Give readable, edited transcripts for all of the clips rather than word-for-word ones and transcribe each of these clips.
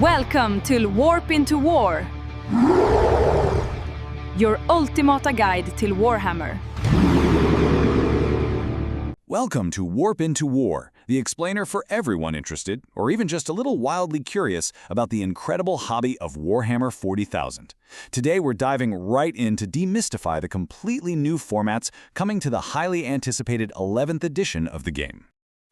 Welcome to Warp into War, your ultimate guide to Warhammer. Welcome to Warp into War, the explainer for everyone interested, or even just a little wildly curious about the incredible hobby of Warhammer 40,000. Today we're diving right in to demystify the completely new formats coming to the highly anticipated 11th edition of the game.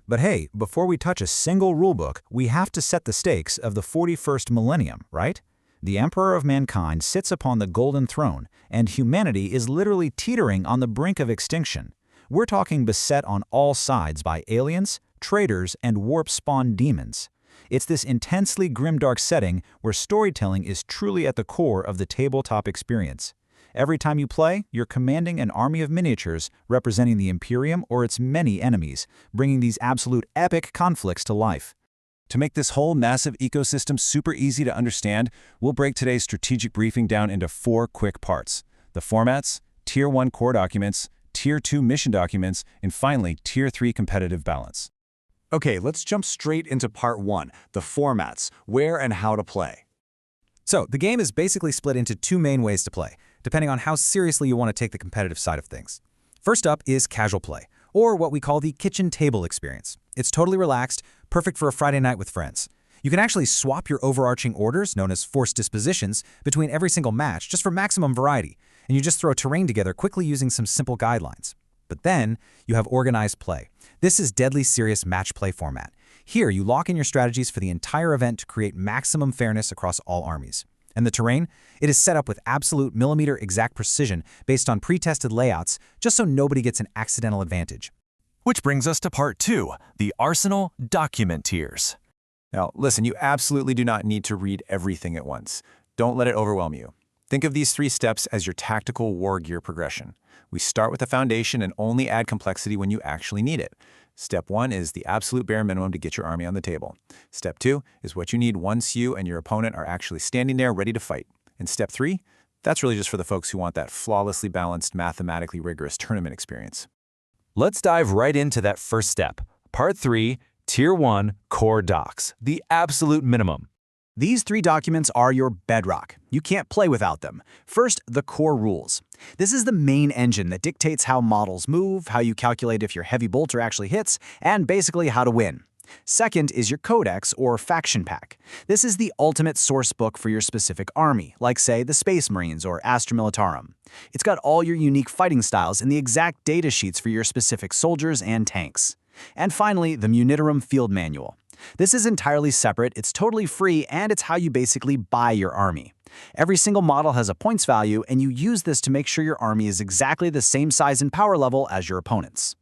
But hey, before we touch a single rulebook, we have to set the stakes of the 41st millennium, right? The Emperor of Mankind sits upon the Golden Throne, and humanity is literally teetering on the brink of extinction. We're talking beset on all sides by aliens, traitors, and warp-spawned demons. It's this intensely grimdark setting where storytelling is truly at the core of the tabletop experience. Every time you play, you're commanding an army of miniatures representing the Imperium or its many enemies, bringing these absolute epic conflicts to life. To make this whole massive ecosystem super easy to understand, we'll break today's strategic briefing down into 4 quick parts: the formats, Tier 1 core documents, Tier 2 mission documents, and finally, Tier 3 competitive balance. Okay, let's jump straight into Part 1, the formats, where and how to play. So, the game is basically split into 2 main ways to play, depending on how seriously you want to take the competitive side of things. First up is casual play, or what we call the kitchen table experience. It's totally relaxed, perfect for a Friday night with friends. You can actually swap your overarching orders, known as force dispositions, between every single match just for maximum variety, and you just throw terrain together quickly using some simple guidelines. But then, you have organized play. This is deadly serious match play format. Here, you lock in your strategies for the entire event to create maximum fairness across all armies. And the terrain? It is set up with absolute millimeter-exact precision based on pre-tested layouts, just so nobody gets an accidental advantage. Which brings us to Part 2, the Arsenal document tiers. Now, listen, you absolutely do not need to read everything at once. Don't let it overwhelm you. Think of these 3 steps as your tactical war gear progression. We start with the foundation and only add complexity when you actually need it. Step 1 is the absolute bare minimum to get your army on the table. Step 2 is what you need once you and your opponent are actually standing there ready to fight. And Step 3, that's really just for the folks who want that flawlessly balanced, mathematically rigorous tournament experience. Let's dive right into that first step. Part 3, Tier 1 core docs, the absolute minimum. These 3 documents are your bedrock. You can't play without them. First, the core rules. This is the main engine that dictates how models move, how you calculate if your heavy bolter actually hits, and basically how to win. Second is your codex or faction pack. This is the ultimate source book for your specific army, like say the Space Marines or Astra Militarum. It's got all your unique fighting styles and the exact data sheets for your specific soldiers and tanks. And finally, the Munitorum Field Manual. This is entirely separate, it's totally free, and it's how you basically buy your army. Every single model has a points value, and you use this to make sure your army is exactly the same size and power level as your opponents.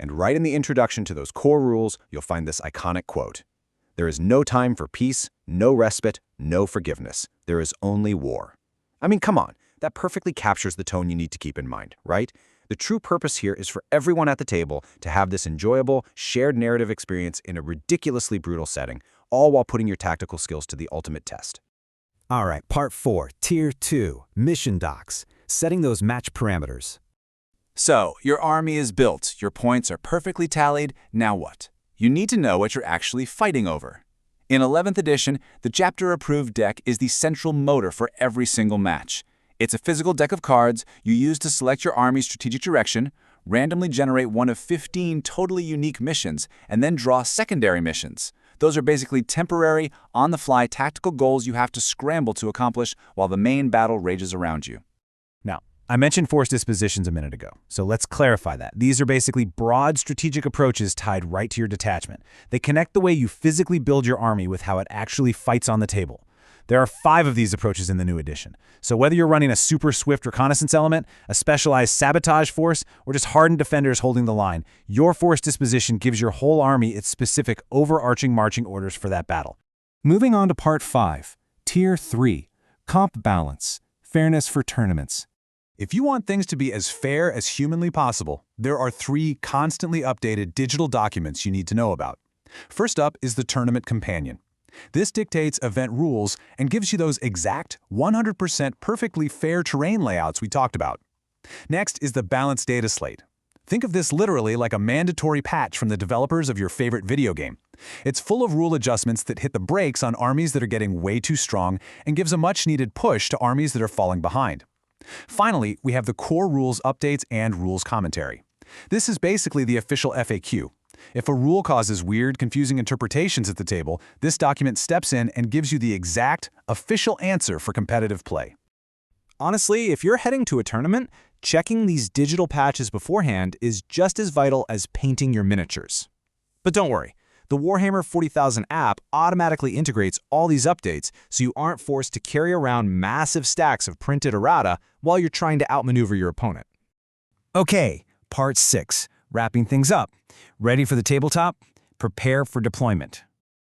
And right in the introduction to those core rules, you'll find this iconic quote. There is no time for peace, no respite, no forgiveness. There is only war. I mean, come on, that perfectly captures the tone you need to keep in mind, right? The true purpose here is for everyone at the table to have this enjoyable, shared narrative experience in a ridiculously brutal setting, all while putting your tactical skills to the ultimate test. All right, Part 4, Tier 2, Mission Docs, setting those match parameters. So, your army is built, your points are perfectly tallied, now what? You need to know what you're actually fighting over. In 11th edition, the chapter-approved deck is the central motor for every single match. It's a physical deck of cards you use to select your army's strategic direction, randomly generate one of 15 totally unique missions, and then draw secondary missions. Those are basically temporary, on-the-fly tactical goals you have to scramble to accomplish while the main battle rages around you. Now, I mentioned force dispositions a minute ago, so let's clarify that. These are basically broad strategic approaches tied right to your detachment. They connect the way you physically build your army with how it actually fights on the table. There are 5 of these approaches in the new edition. So whether you're running a super swift reconnaissance element, a specialized sabotage force, or just hardened defenders holding the line, your force disposition gives your whole army its specific overarching marching orders for that battle. Moving on to Part 5, Tier 3, Comp Balance, Fairness for Tournaments. If you want things to be as fair as humanly possible, there are 3 constantly updated digital documents you need to know about. First up is the Tournament Companion. This dictates event rules and gives you those exact 100% perfectly fair terrain layouts we talked about. Next is the Balanced Data Slate. Think of this literally like a mandatory patch from the developers of your favorite video game. It's full of rule adjustments that hit the brakes on armies that are getting way too strong and gives a much-needed push to armies that are falling behind. Finally, we have the core rules updates and rules commentary. This is basically the official FAQ. If a rule causes weird, confusing interpretations at the table, this document steps in and gives you the exact, official answer for competitive play. Honestly, if you're heading to a tournament, checking these digital patches beforehand is just as vital as painting your miniatures. But don't worry, the Warhammer 40,000 app automatically integrates all these updates so you aren't forced to carry around massive stacks of printed errata while you're trying to outmaneuver your opponent. Okay, part 6, wrapping things up. Ready for the tabletop? Prepare for deployment.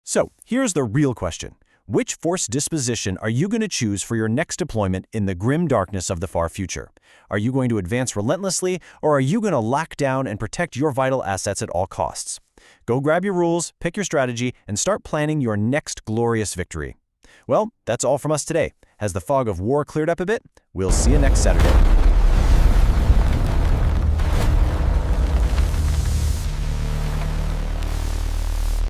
So, here's the real question. Which force disposition are you going to choose for your next deployment in the grim darkness of the far future? Are you going to advance relentlessly, or are you going to lock down and protect your vital assets at all costs? Go grab your rules, pick your strategy, and start planning your next glorious victory. Well, that's all from us today. Has the fog of war cleared up a bit? We'll see you next Saturday.